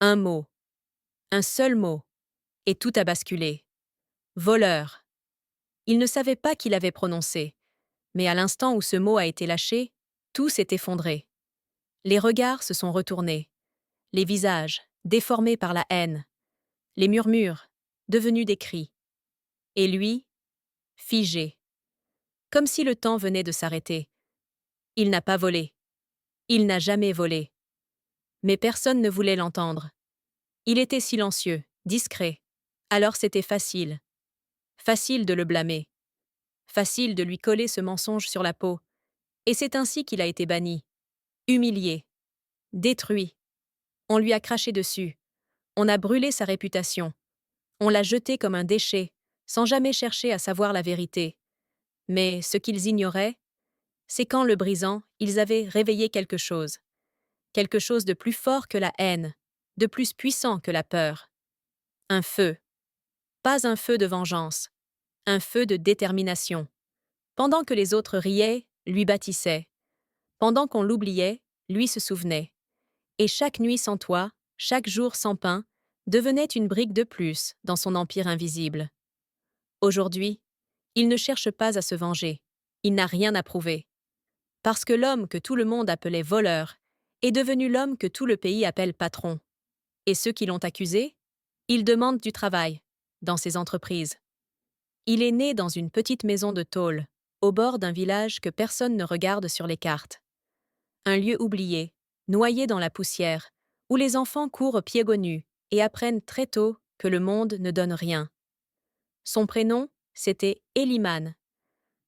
Un mot, un seul mot, et tout a basculé. Voleur. Il ne savait pas qui l'avait prononcé, mais à l'instant où ce mot a été lâché, tout s'est effondré. Les regards se sont retournés, les visages, déformés par la haine, les murmures, devenus des cris. Et lui, figé, comme si le temps venait de s'arrêter. Il n'a pas volé. Il n'a jamais volé. Mais personne ne voulait l'entendre. Il était silencieux, discret. Alors c'était facile. Facile de le blâmer. Facile de lui coller ce mensonge sur la peau. Et c'est ainsi qu'il a été banni. Humilié. Détruit. On lui a craché dessus. On a brûlé sa réputation. On l'a jeté comme un déchet, sans jamais chercher à savoir la vérité. Mais ce qu'ils ignoraient, c'est qu'en le brisant, ils avaient réveillé quelque chose. Quelque chose de plus fort que la haine, de plus puissant que la peur. Un feu. Pas un feu de vengeance. Un feu de détermination. Pendant que les autres riaient, lui bâtissait. Pendant qu'on l'oubliait, lui se souvenait. Et chaque nuit sans toit, chaque jour sans pain, devenait une brique de plus dans son empire invisible. Aujourd'hui, il ne cherche pas à se venger. Il n'a rien à prouver. Parce que l'homme que tout le monde appelait voleur est devenu l'homme que tout le pays appelle patron. Et ceux qui l'ont accusé, ils demandent du travail, dans ses entreprises. Il est né dans une petite maison de tôle, au bord d'un village que personne ne regarde sur les cartes. Un lieu oublié, noyé dans la poussière, où les enfants courent pieds nus et apprennent très tôt que le monde ne donne rien. Son prénom, c'était Eliman,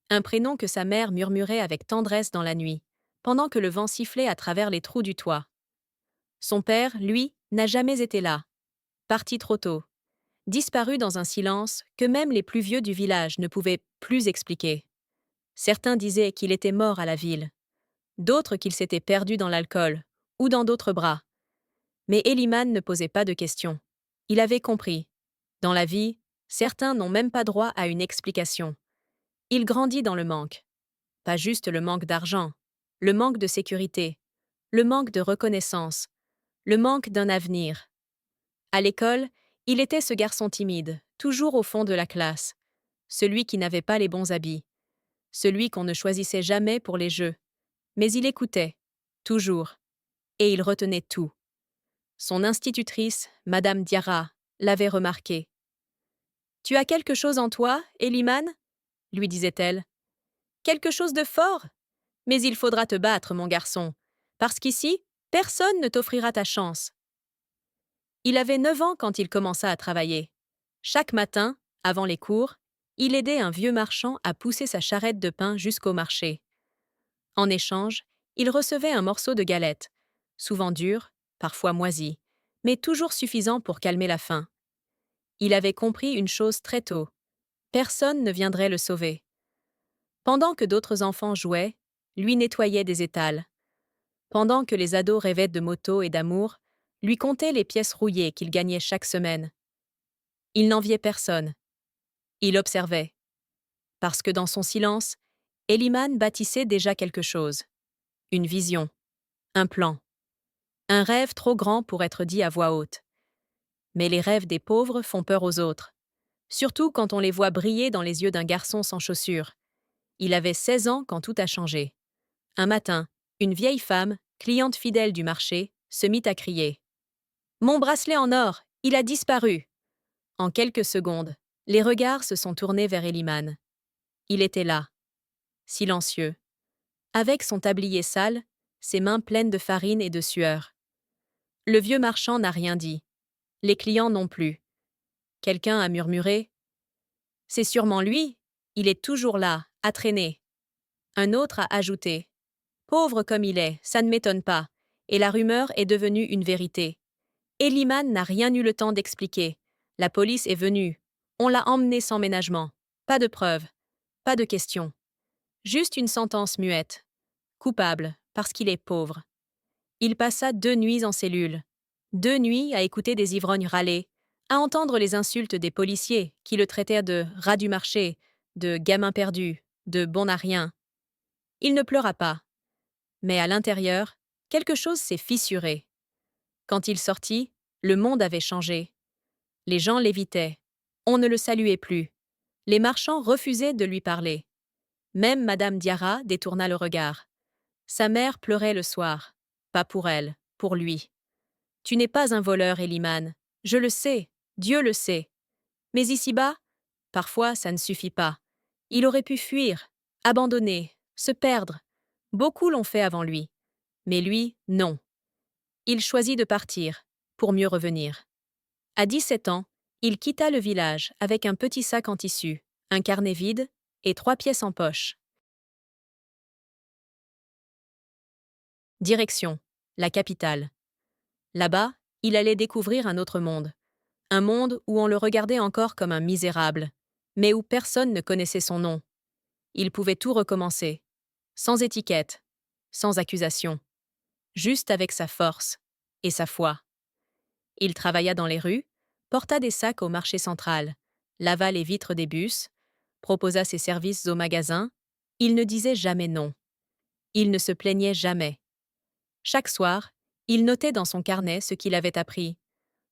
un prénom que sa mère murmurait avec tendresse dans la nuit, pendant que le vent sifflait à travers les trous du toit. Son père, lui, n'a jamais été là, parti trop tôt, disparu dans un silence que même les plus vieux du village ne pouvaient plus expliquer. Certains disaient qu'il était mort à la ville, d'autres qu'il s'était perdu dans l'alcool ou dans d'autres bras. Mais Eliman ne posait pas de questions. Il avait compris. Dans la vie, certains n'ont même pas droit à une explication. Il grandit dans le manque. Pas juste le manque d'argent, le manque de sécurité, le manque de reconnaissance, le manque d'un avenir. À l'école, il était ce garçon timide, toujours au fond de la classe, celui qui n'avait pas les bons habits, celui qu'on ne choisissait jamais pour les jeux. Mais il écoutait, toujours, et il retenait tout. Son institutrice, Madame Diarra, l'avait remarqué. « Tu as quelque chose en toi, Eliman ?» lui disait-elle. « Quelque chose de fort ? Mais il faudra te battre, mon garçon, parce qu'ici, personne ne t'offrira ta chance. » Il avait 9 ans quand il commença à travailler. Chaque matin, avant les cours, il aidait un vieux marchand à pousser sa charrette de pain jusqu'au marché. En échange, il recevait un morceau de galette, souvent dur, parfois moisi, mais toujours suffisant pour calmer la faim. Il avait compris une chose très tôt. Personne ne viendrait le sauver. Pendant que d'autres enfants jouaient, lui nettoyait des étals. Pendant que les ados rêvaient de motos et d'amour, lui comptait les pièces rouillées qu'il gagnait chaque semaine. Il n'enviait personne. Il observait. Parce que dans son silence, Eliman bâtissait déjà quelque chose. Une vision. Un plan. Un rêve trop grand pour être dit à voix haute. Mais les rêves des pauvres font peur aux autres. Surtout quand on les voit briller dans les yeux d'un garçon sans chaussures. Il avait 16 ans quand tout a changé. Un matin, une vieille femme, cliente fidèle du marché, se mit à crier. « Mon bracelet en or, il a disparu !» En quelques secondes, les regards se sont tournés vers Eliman. Il était là, silencieux, avec son tablier sale, ses mains pleines de farine et de sueur. Le vieux marchand n'a rien dit. Les clients non plus. Quelqu'un a murmuré. « C'est sûrement lui, il est toujours là, à traîner. » Un autre a ajouté. « Pauvre comme il est, ça ne m'étonne pas. » Et la rumeur est devenue une vérité. Eliman n'a rien eu le temps d'expliquer. La police est venue. On l'a emmené sans ménagement. Pas de preuves. Pas de questions. Juste une sentence muette. Coupable, parce qu'il est pauvre. Il passa 2 nuits en cellule. 2 nuits à écouter des ivrognes râler, à entendre les insultes des policiers qui le traitaient de rat du marché, de gamin perdu, de bon à rien. Il ne pleura pas. Mais à l'intérieur, quelque chose s'est fissuré. Quand il sortit, Le monde avait changé. Les gens l'évitaient. On ne le saluait plus. Les marchands refusaient de lui parler. Même Madame Diarra détourna le regard. Sa mère pleurait le soir. Pas pour elle, pour lui. Tu n'es pas un voleur, Eliman. Je le sais, Dieu le sait. Mais ici-bas, parfois ça ne suffit pas. Il aurait pu fuir, abandonner, se perdre. Beaucoup l'ont fait avant lui. Mais lui, non. Il choisit de partir, pour mieux revenir. À 17 ans, il quitta le village avec un petit sac en tissu, un carnet vide et 3 pièces en poche. Direction, la capitale. Là-bas, il allait découvrir un autre monde. Un monde où on le regardait encore comme un misérable, mais où personne ne connaissait son nom. Il pouvait tout recommencer, sans étiquette, sans accusation, juste avec sa force et sa foi. Il travailla dans les rues, porta des sacs au marché central, lava les vitres des bus, proposa ses services aux magasins. Il ne disait jamais non. Il ne se plaignait jamais. Chaque soir, il notait dans son carnet ce qu'il avait appris.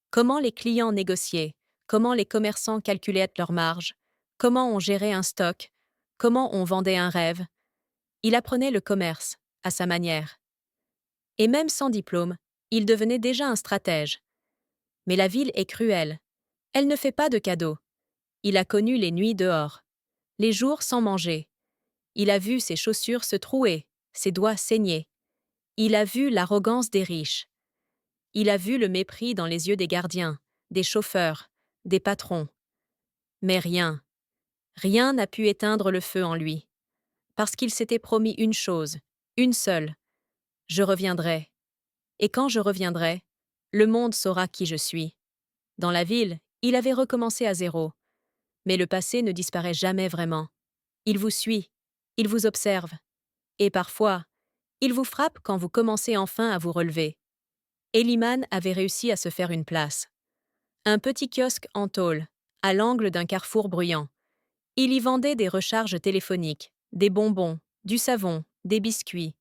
Comment les clients négociaient, comment les commerçants calculaient leurs marges, comment on gérait un stock, comment on vendait un rêve. Il apprenait le commerce, à sa manière. Et même sans diplôme, il devenait déjà un stratège. Mais la ville est cruelle. Elle ne fait pas de cadeaux. Il a connu les nuits dehors, les jours sans manger. Il a vu ses chaussures se trouer, ses doigts saigner. Il a vu l'arrogance des riches. Il a vu le mépris dans les yeux des gardiens, des chauffeurs, des patrons. Mais rien n'a pu éteindre le feu en lui. Parce qu'il s'était promis une chose, une seule. Je reviendrai. Et quand je reviendrai, le monde saura qui je suis. Dans la ville, il avait recommencé à zéro. Mais le passé ne disparaît jamais vraiment. Il vous suit, il vous observe. Et parfois, il vous frappe quand vous commencez enfin à vous relever. Eliman avait réussi à se faire une place. Un petit kiosque en tôle, à l'angle d'un carrefour bruyant. Il y vendait des recharges téléphoniques, des bonbons, du savon, des biscuits.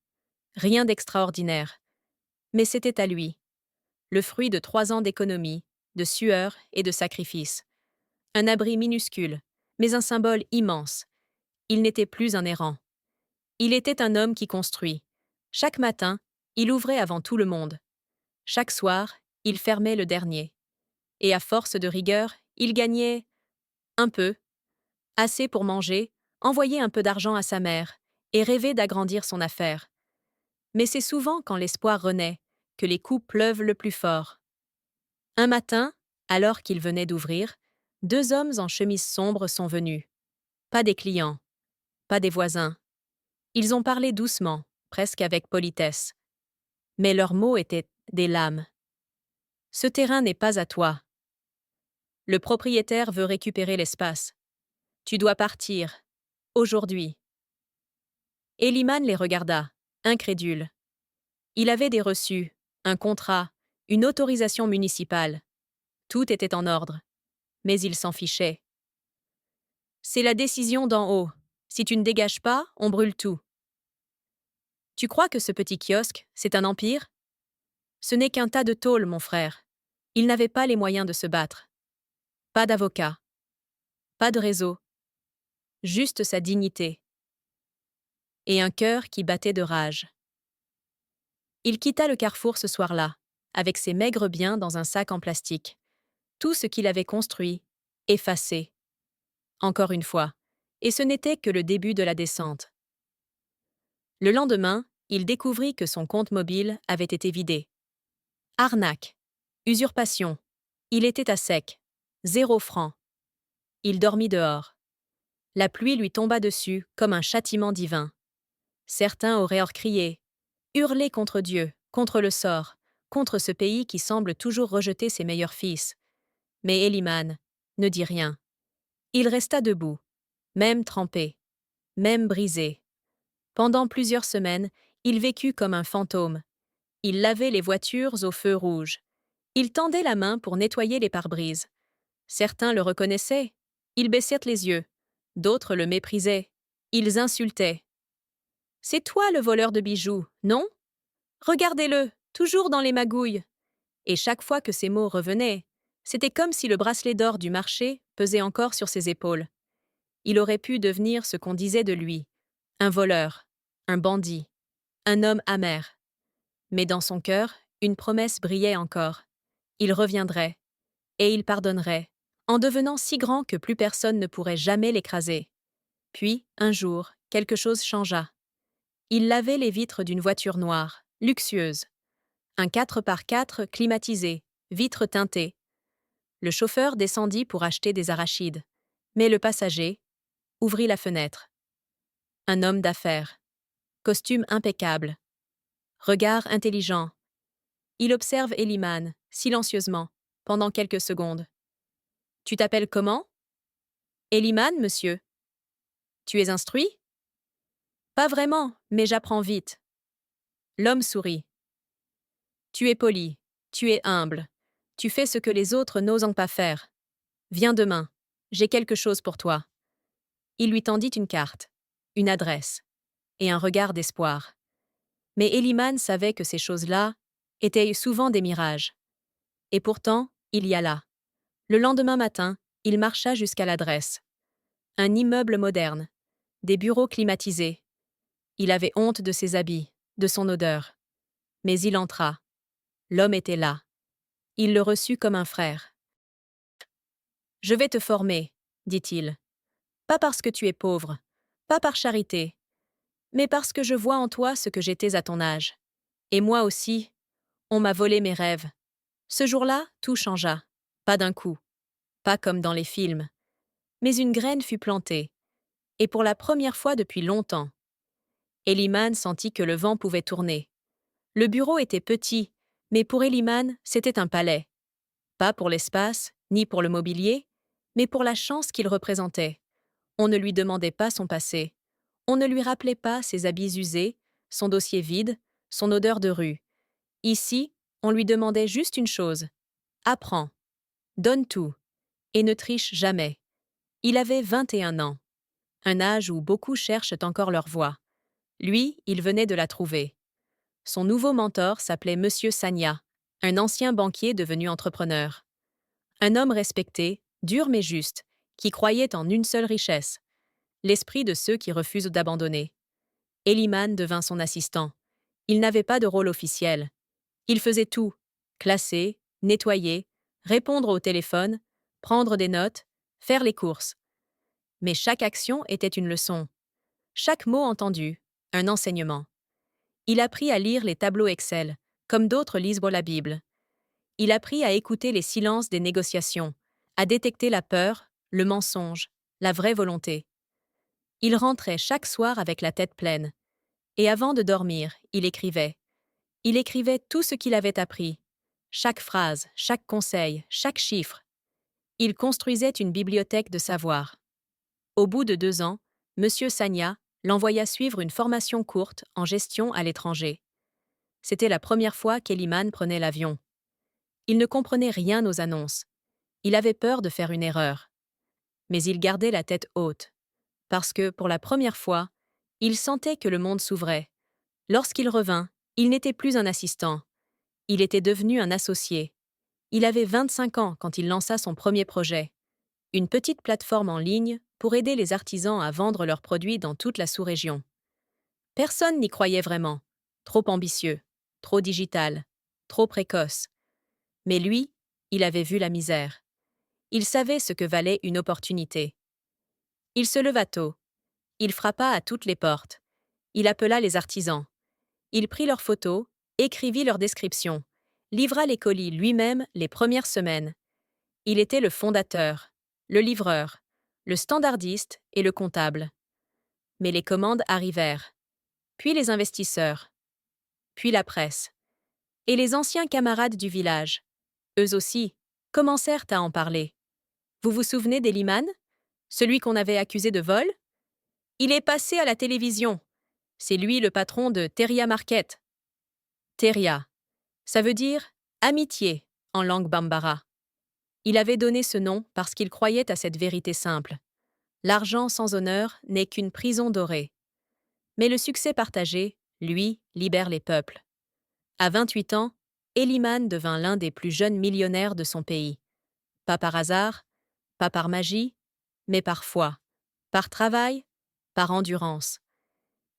Rien d'extraordinaire. Mais c'était à lui. Le fruit de 3 ans d'économie, de sueur et de sacrifice. Un abri minuscule, mais un symbole immense. Il n'était plus un errant. Il était un homme qui construit. Chaque matin, il ouvrait avant tout le monde. Chaque soir, il fermait le dernier. Et à force de rigueur, il gagnait un peu, assez pour manger, envoyer un peu d'argent à sa mère, et rêver d'agrandir son affaire. Mais c'est souvent quand l'espoir renaît que les coups pleuvent le plus fort. Un matin, alors qu'il venait d'ouvrir, 2 hommes en chemise sombre sont venus. Pas des clients, pas des voisins. Ils ont parlé doucement, presque avec politesse. Mais leurs mots étaient des lames. Ce terrain n'est pas à toi. Le propriétaire veut récupérer l'espace. Tu dois partir. Aujourd'hui. Eliman les regarda, incrédule. Il avait des reçus, un contrat, une autorisation municipale. Tout était en ordre. Mais il s'en fichait. C'est la décision d'en haut. Si tu ne dégages pas, on brûle tout. Tu crois que ce petit kiosque, c'est un empire? Ce n'est qu'un tas de tôles, mon frère. Il n'avait pas les moyens de se battre. Pas d'avocat. Pas de réseau. Juste sa dignité. Et un cœur qui battait de rage. Il quitta le carrefour ce soir-là, avec ses maigres biens dans un sac en plastique. Tout ce qu'il avait construit, effacé. Encore une fois. Et ce n'était que le début de la descente. Le lendemain, il découvrit que son compte mobile avait été vidé. Arnaque. Usurpation. Il était à sec. 0 francs. Il dormit dehors. La pluie lui tomba dessus comme un châtiment divin. Certains auraient crié, hurlé contre Dieu, contre le sort, contre ce pays qui semble toujours rejeter ses meilleurs fils. Mais Eliman ne dit rien. Il resta debout, même trempé, même brisé. Pendant plusieurs semaines, il vécut comme un fantôme. Il lavait les voitures au feu rouge. Il tendait la main pour nettoyer les pare-brises. Certains le reconnaissaient. Ils baissèrent les yeux. D'autres le méprisaient. Ils insultaient. « C'est toi le voleur de bijoux, non? Regardez-le, toujours dans les magouilles. » Et chaque fois que ces mots revenaient, c'était comme si le bracelet d'or du marché pesait encore sur ses épaules. Il aurait pu devenir ce qu'on disait de lui, un voleur, un bandit, un homme amer. Mais dans son cœur, une promesse brillait encore. Il reviendrait, et il pardonnerait, en devenant si grand que plus personne ne pourrait jamais l'écraser. Puis, un jour, quelque chose changea. Il lavait les vitres d'une voiture noire, luxueuse. Un 4x4 climatisé, vitres teintées. Le chauffeur descendit pour acheter des arachides. Mais le passager ouvrit la fenêtre. Un homme d'affaires. Costume impeccable. Regard intelligent. Il observe Eliman, silencieusement, pendant quelques secondes. « Tu t'appelles comment ?»« Eliman, monsieur. »« Tu es instruit ?»« Pas vraiment, mais j'apprends vite. » L'homme sourit. « Tu es poli, tu es humble. Tu fais ce que les autres n'osent pas faire. Viens demain, j'ai quelque chose pour toi. » Il lui tendit une carte, une adresse, et un regard d'espoir. Mais Eliman savait que ces choses-là étaient souvent des mirages. Et pourtant, il y alla. Le lendemain matin, il marcha jusqu'à l'adresse. Un immeuble moderne, des bureaux climatisés. Il avait honte de ses habits, de son odeur. Mais il entra. L'homme était là. Il le reçut comme un frère. « Je vais te former, dit-il. Pas parce que tu es pauvre, pas par charité, mais parce que je vois en toi ce que j'étais à ton âge. Et moi aussi, on m'a volé mes rêves. Ce jour-là, tout changea. Pas d'un coup, pas comme dans les films. Mais une graine fut plantée. Et pour la première fois depuis longtemps. Eliman sentit que le vent pouvait tourner. Le bureau était petit, mais pour Eliman, c'était un palais. Pas pour l'espace, ni pour le mobilier, mais pour la chance qu'il représentait. On ne lui demandait pas son passé. On ne lui rappelait pas ses habits usés, son dossier vide, son odeur de rue. Ici, on lui demandait juste une chose. Apprends. Donne tout. Et ne triche jamais. Il avait 21 ans. Un âge où beaucoup cherchent encore leur voie. Lui, il venait de la trouver. Son nouveau mentor s'appelait Monsieur Sagna, un ancien banquier devenu entrepreneur. Un homme respecté, dur mais juste, qui croyait en une seule richesse, l'esprit de ceux qui refusent d'abandonner. Eliman devint son assistant. Il n'avait pas de rôle officiel. Il faisait tout, classer, nettoyer, répondre au téléphone, prendre des notes, faire les courses. Mais chaque action était une leçon. Chaque mot entendu, un enseignement. Il apprit à lire les tableaux Excel, comme d'autres lisent la Bible. Il apprit à écouter les silences des négociations, à détecter la peur, le mensonge, la vraie volonté. Il rentrait chaque soir avec la tête pleine. Et avant de dormir, il écrivait. Il écrivait tout ce qu'il avait appris. Chaque phrase, chaque conseil, chaque chiffre. Il construisait une bibliothèque de savoir. Au bout de 2 ans, Monsieur Sagna l'envoya suivre une formation courte en gestion à l'étranger. C'était la première fois qu'Eliman prenait l'avion. Il ne comprenait rien aux annonces. Il avait peur de faire une erreur. Mais il gardait la tête haute. Parce que, pour la première fois, il sentait que le monde s'ouvrait. Lorsqu'il revint, il n'était plus un assistant. Il était devenu un associé. Il avait 25 ans quand il lança son premier projet. Une petite plateforme en ligne pour aider les artisans à vendre leurs produits dans toute la sous-région. Personne n'y croyait vraiment. Trop ambitieux, trop digital, trop précoce. Mais lui, il avait vu la misère. Il savait ce que valait une opportunité. Il se leva tôt. Il frappa à toutes les portes. Il appela les artisans. Il prit leurs photos, écrivit leurs descriptions, livra les colis lui-même les premières semaines. Il était le fondateur, le livreur, le standardiste et le comptable. Mais les commandes arrivèrent. Puis les investisseurs. Puis la presse. Et les anciens camarades du village, eux aussi, commencèrent à en parler. Vous vous souvenez d'Eliman? Celui qu'on avait accusé de vol? Il est passé à la télévision. C'est lui le patron de Teria Market. Teria. Ça veut dire amitié en langue bambara. Il avait donné ce nom parce qu'il croyait à cette vérité simple. L'argent sans honneur n'est qu'une prison dorée. Mais le succès partagé, lui, libère les peuples. À 28 ans, Eliman devint l'un des plus jeunes millionnaires de son pays. Pas par hasard, pas par magie, mais par foi, par travail, par endurance.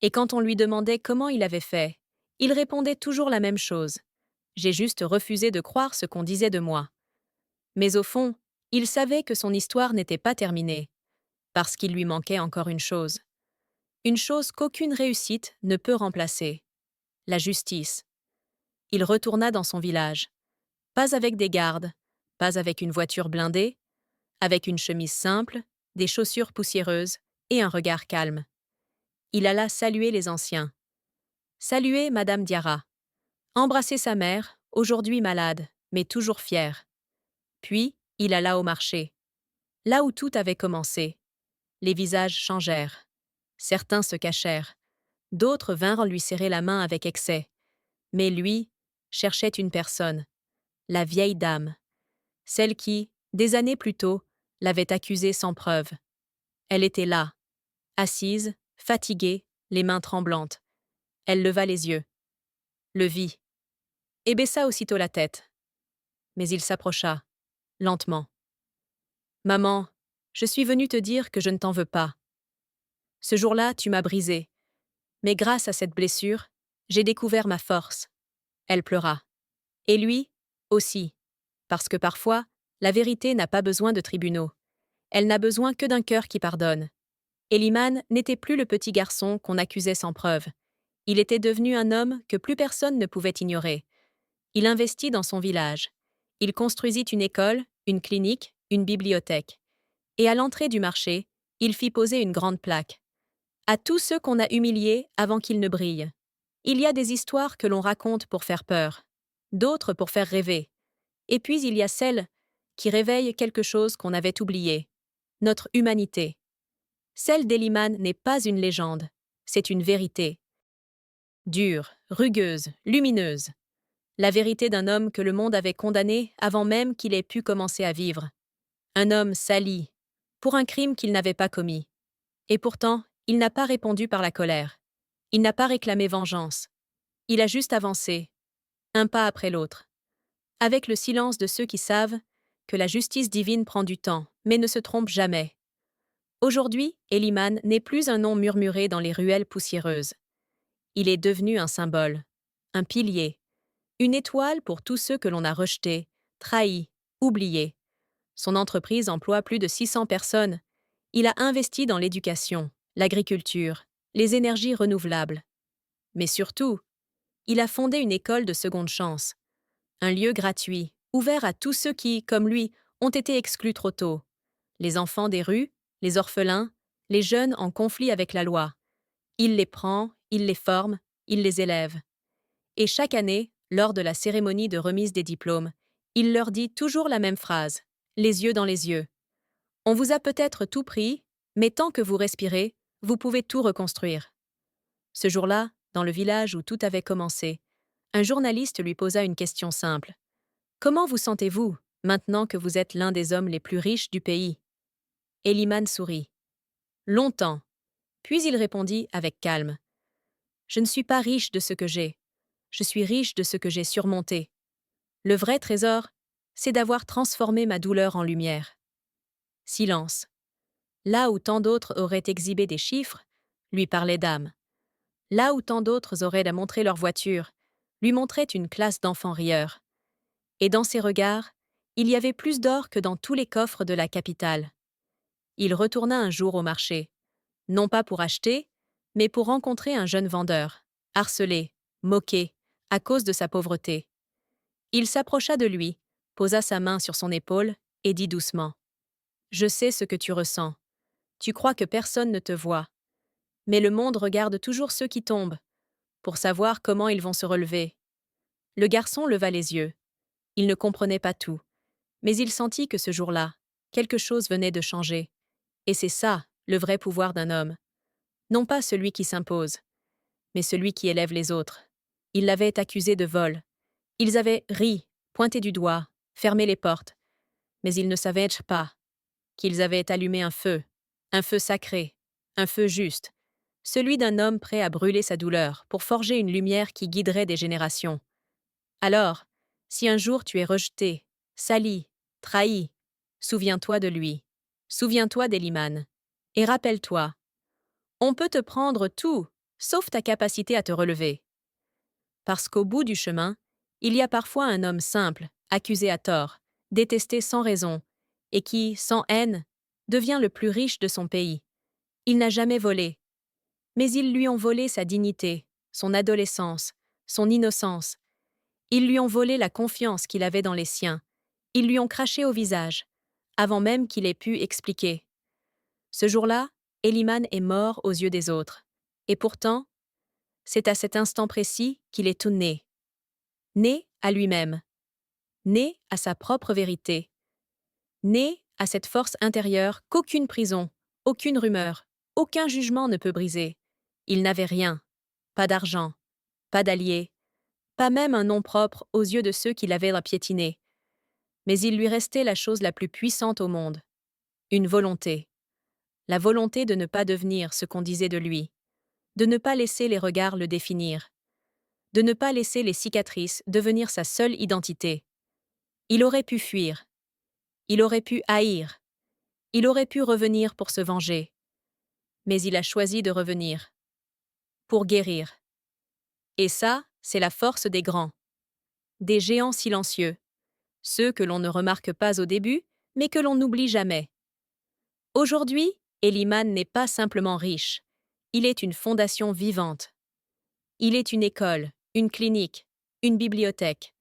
Et quand on lui demandait comment il avait fait, il répondait toujours la même chose. J'ai juste refusé de croire ce qu'on disait de moi. Mais au fond, il savait que son histoire n'était pas terminée, parce qu'il lui manquait encore une chose qu'aucune réussite ne peut remplacer, la justice. Il retourna dans son village, pas avec des gardes, pas avec une voiture blindée, avec une chemise simple, des chaussures poussiéreuses et un regard calme. Il alla saluer les anciens. Saluer Madame Diarra. Embrasser sa mère, aujourd'hui malade, mais toujours fière. Puis, il alla au marché. Là où tout avait commencé. Les visages changèrent. Certains se cachèrent. D'autres vinrent lui serrer la main avec excès. Mais lui cherchait une personne, la vieille dame, celle qui, des années plus tôt, l'avait accusé sans preuve. Elle était là, assise, fatiguée, les mains tremblantes. Elle leva les yeux, le vit, et baissa aussitôt la tête. Mais il s'approcha, lentement. « Maman, je suis venue te dire que je ne t'en veux pas. Ce jour-là, tu m'as brisée. Mais grâce à cette blessure, j'ai découvert ma force. » Elle pleura. Et lui, aussi. Parce que parfois, la vérité n'a pas besoin de tribunaux. Elle n'a besoin que d'un cœur qui pardonne. Eliman n'était plus le petit garçon qu'on accusait sans preuve. Il était devenu un homme que plus personne ne pouvait ignorer. Il investit dans son village. Il construisit une école, une clinique, une bibliothèque. Et à l'entrée du marché, il fit poser une grande plaque. À tous ceux qu'on a humiliés avant qu'ils ne brillent. Il y a des histoires que l'on raconte pour faire peur, d'autres pour faire rêver. Et puis il y a celles qui réveillent quelque chose qu'on avait oublié, notre humanité. Celle d'Eliman n'est pas une légende, c'est une vérité. Dure, rugueuse, lumineuse. La vérité d'un homme que le monde avait condamné avant même qu'il ait pu commencer à vivre. Un homme sali, pour un crime qu'il n'avait pas commis. Et pourtant, il n'a pas répondu par la colère. Il n'a pas réclamé vengeance. Il a juste avancé, un pas après l'autre. Avec le silence de ceux qui savent que la justice divine prend du temps, mais ne se trompe jamais. Aujourd'hui, Eliman n'est plus un nom murmuré dans les ruelles poussiéreuses. Il est devenu un symbole, un pilier, une étoile pour tous ceux que l'on a rejetés, trahis, oubliés. Son entreprise emploie plus de 600 personnes. Il a investi dans l'éducation, l'agriculture, les énergies renouvelables. Mais surtout, il a fondé une école de seconde chance, un lieu gratuit, ouvert à tous ceux qui, comme lui, ont été exclus trop tôt. Les enfants des rues, les orphelins, les jeunes en conflit avec la loi. Il les prend, il les forme, il les élève. Et chaque année, lors de la cérémonie de remise des diplômes, il leur dit toujours la même phrase, les yeux dans les yeux. On vous a peut-être tout pris, mais tant que vous respirez, vous pouvez tout reconstruire. Ce jour-là, dans le village où tout avait commencé, un journaliste lui posa une question simple. Comment vous sentez-vous, maintenant que vous êtes l'un des hommes les plus riches du pays? Eliman sourit. Longtemps. Puis il répondit avec calme. Je ne suis pas riche de ce que j'ai. Je suis riche de ce que j'ai surmonté. Le vrai trésor, c'est d'avoir transformé ma douleur en lumière. Silence. Là où tant d'autres auraient exhibé des chiffres, lui parlait d'âme. Là où tant d'autres auraient à montrer leur voiture, lui montrait une classe d'enfants rieurs. Et dans ses regards, il y avait plus d'or que dans tous les coffres de la capitale. Il retourna un jour au marché, non pas pour acheter, mais pour rencontrer un jeune vendeur, harcelé, moqué, à cause de sa pauvreté. Il s'approcha de lui, posa sa main sur son épaule et dit doucement « Je sais ce que tu ressens. Tu crois que personne ne te voit. Mais le monde regarde toujours ceux qui tombent, pour savoir comment ils vont se relever. » Le garçon leva les yeux. Il ne comprenait pas tout, mais il sentit que ce jour-là, quelque chose venait de changer. Et c'est ça, le vrai pouvoir d'un homme. Non pas celui qui s'impose, mais celui qui élève les autres. Ils l'avaient accusé de vol. Ils avaient ri, pointé du doigt, fermé les portes. Mais ils ne savaient pas qu'ils avaient allumé un feu sacré, un feu juste, celui d'un homme prêt à brûler sa douleur pour forger une lumière qui guiderait des générations. Alors, Si un jour tu es rejeté, sali, trahi, souviens-toi de lui. Souviens-toi d'Eliman. Et rappelle-toi, on peut te prendre tout, sauf ta capacité à te relever. Parce qu'au bout du chemin, il y a parfois un homme simple, accusé à tort, détesté sans raison, et qui, sans haine, devient le plus riche de son pays. Il n'a jamais volé, mais ils lui ont volé sa dignité, son adolescence, son innocence. Ils lui ont volé la confiance qu'il avait dans les siens. Ils lui ont craché au visage, avant même qu'il ait pu expliquer. Ce jour-là, Eliman est mort aux yeux des autres. Et pourtant, c'est à cet instant précis qu'il est tout né. Né à lui-même. Né à sa propre vérité. Né à cette force intérieure qu'aucune prison, aucune rumeur, aucun jugement ne peut briser. Il n'avait rien. Pas d'argent, pas d'alliés, pas même un nom propre aux yeux de ceux qui l'avaient piétiné. Mais il lui restait la chose la plus puissante au monde. Une volonté. La volonté de ne pas devenir ce qu'on disait de lui. De ne pas laisser les regards le définir. De ne pas laisser les cicatrices devenir sa seule identité. Il aurait pu fuir. Il aurait pu haïr. Il aurait pu revenir pour se venger. Mais il a choisi de revenir. Pour guérir. Et ça, c'est la force des grands. Des géants silencieux. Ceux que l'on ne remarque pas au début, mais que l'on n'oublie jamais. Aujourd'hui, Eliman n'est pas simplement riche. Il est une fondation vivante. Il est une école, une clinique, une bibliothèque.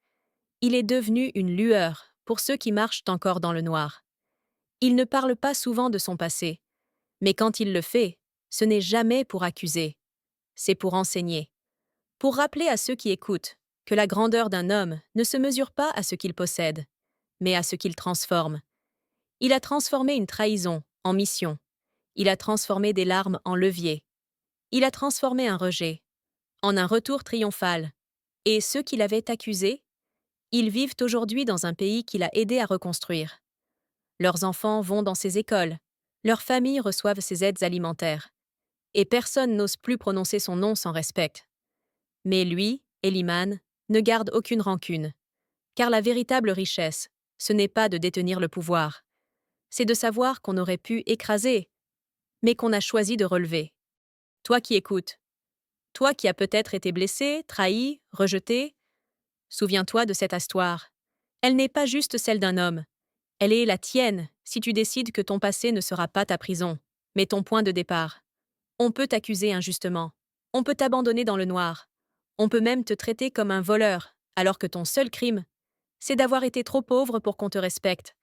Il est devenu une lueur pour ceux qui marchent encore dans le noir. Il ne parle pas souvent de son passé, mais quand il le fait, ce n'est jamais pour accuser. C'est pour enseigner. Pour rappeler à ceux qui écoutent que la grandeur d'un homme ne se mesure pas à ce qu'il possède, mais à ce qu'il transforme. Il a transformé une trahison en mission. Il a transformé des larmes en levier. Il a transformé un rejet en un retour triomphal. Et ceux qui l'avaient accusé, ils vivent aujourd'hui dans un pays qu'il a aidé à reconstruire. Leurs enfants vont dans ses écoles, leurs familles reçoivent ses aides alimentaires. Et personne n'ose plus prononcer son nom sans respect. Mais lui, Eliman, ne garde aucune rancune. Car la véritable richesse, ce n'est pas de détenir le pouvoir. C'est de savoir qu'on aurait pu écraser, mais qu'on a choisi de relever. Toi qui écoutes, toi qui as peut-être été blessé, trahi, rejeté, souviens-toi de cette histoire. Elle n'est pas juste celle d'un homme. Elle est la tienne si tu décides que ton passé ne sera pas ta prison, mais ton point de départ. On peut t'accuser injustement. On peut t'abandonner dans le noir. On peut même te traiter comme un voleur, alors que ton seul crime, c'est d'avoir été trop pauvre pour qu'on te respecte.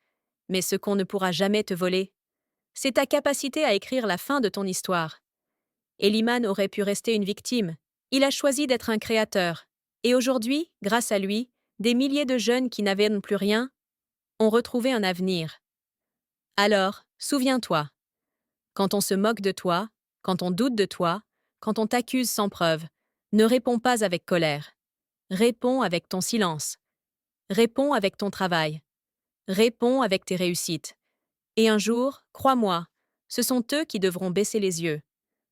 Mais ce qu'on ne pourra jamais te voler, c'est ta capacité à écrire la fin de ton histoire. Eliman aurait pu rester une victime. Il a choisi d'être un créateur. Et aujourd'hui, grâce à lui, des milliers de jeunes qui n'avaient plus rien ont retrouvé un avenir. Alors, souviens-toi. Quand on se moque de toi, quand on doute de toi, quand on t'accuse sans preuve, ne réponds pas avec colère. Réponds avec ton silence. Réponds avec ton travail. Réponds avec tes réussites. Et un jour, crois-moi, ce sont eux qui devront baisser les yeux.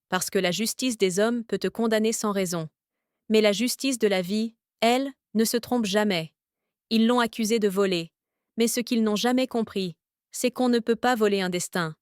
Parce que la justice des hommes peut te condamner sans raison. Mais la justice de la vie, elle, ne se trompe jamais. Ils l'ont accusé de voler. Mais ce qu'ils n'ont jamais compris, c'est qu'on ne peut pas voler un destin.